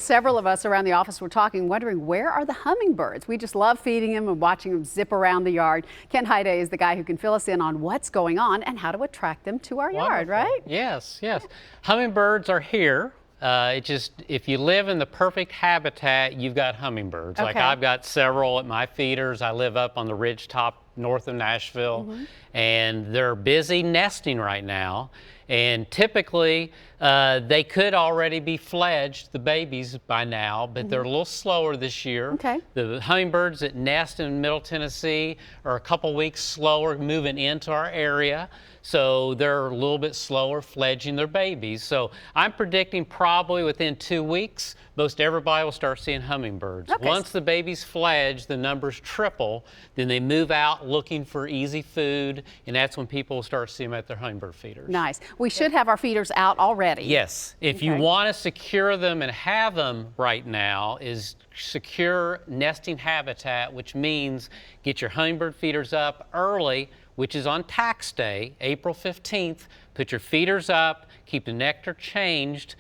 several of us around the office were talking, wondering where are the hummingbirds? We just love feeding them and watching them zip around the yard. Ken Hyde is the guy who can fill us in on what's going on and how to attract them to our yard, right? Yes, yes. Hummingbirds are here. If you live in the perfect habitat, you've got hummingbirds. Like I've got several at my feeders. I live up on the ridge top north of Nashville, and they're busy nesting right now. And typically, they could already be fledged, the babies, by now, but they're a little slower this year. The hummingbirds that nest in Middle Tennessee are a couple weeks slower moving into our area, so they're a little bit slower fledging their babies. So I'm predicting probably within 2 weeks, most everybody will start seeing hummingbirds. Once the babies fledge, the numbers triple, then they move out looking for easy food, and that's when people will start seeing them at their hummingbird feeders. Nice. We should have our feeders out already. Yes. If you want to secure them and have them right now, is secure nesting habitat, which means get your hummingbird feeders up early, which is on tax day, April 15th. Put your feeders up, keep the nectar changed.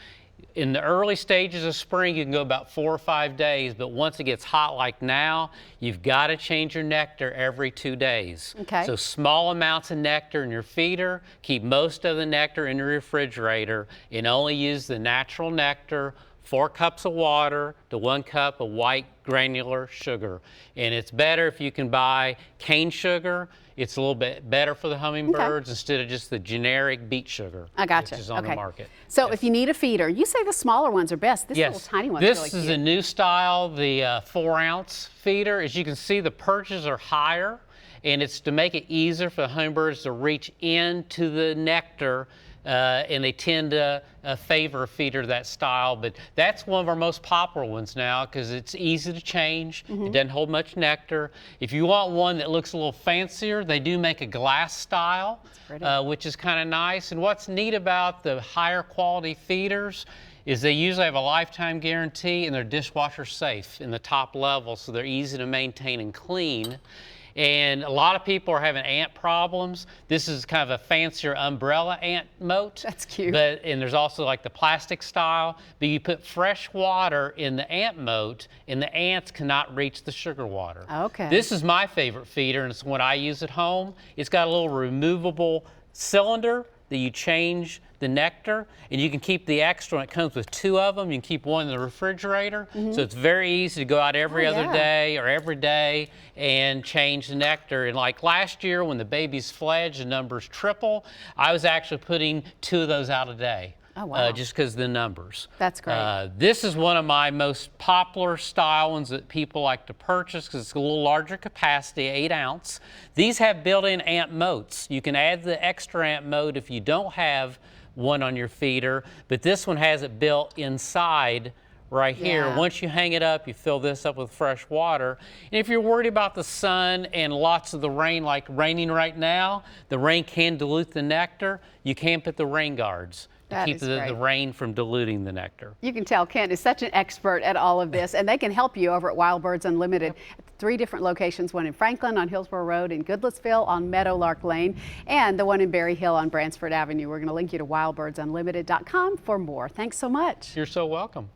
In the early stages of spring, you can go about 4 or 5 days, but once it gets hot like now, you've got to change your nectar every 2 days. So small amounts of nectar in your feeder, keep most of the nectar in your refrigerator, and only use the natural nectar, 4 cups of water to 1 cup of white granular sugar. And it's better if you can buy cane sugar. It's a little bit better for the hummingbirds instead of just the generic beet sugar. I gotcha. Which is on the market. So if you need a feeder, you say the smaller ones are best. This little tiny one's really cute. This is a new style, the 4-ounce feeder. As you can see, the perches are higher, and it's to make it easier for the hummingbirds to reach into the nectar. And they tend to favor a feeder that style, but that's one of our most popular ones now because it's easy to change. It doesn't hold much nectar. If you want one that looks a little fancier, they do make a glass style, which is kind of nice. And what's neat about the higher quality feeders is they usually have a lifetime guarantee and they're dishwasher safe in the top level, so they're easy to maintain and clean. And a lot of people are having ant problems. This is kind of a fancier umbrella ant moat. That's cute. And there's also like the plastic style. But you put fresh water in the ant moat, and the ants cannot reach the sugar water. This is my favorite feeder, and it's what I use at home. It's got a little removable cylinder that you change the nectar, and you can keep the extra. It comes with 2 of them. You can keep one in the refrigerator, so it's very easy to go out every other day or every day and change the nectar. And like last year when the babies fledged, the numbers triple. I was actually putting 2 of those out a day. Just because of the numbers. That's great. This is one of my most popular style ones that people like to purchase because it's a little larger capacity, 8-ounce. These have built-in ant moats. You can add the extra ant moat if you don't have one on your feeder, but this one has it built inside right here. Once you hang it up, you fill this up with fresh water. And if you're worried about the sun and lots of the rain, like raining right now, the rain can dilute the nectar. You can put the rain guards to keep the rain from diluting the nectar. You can tell Ken is such an expert at all of this, and they can help you over at Wild Birds Unlimited. 3 different locations, one in Franklin on Hillsborough Road, in Goodlettsville on Meadowlark Lane, and the one in Berry Hill on Bransford Avenue. We're going to link you to wildbirdsunlimited.com for more. Thanks so much. You're so welcome.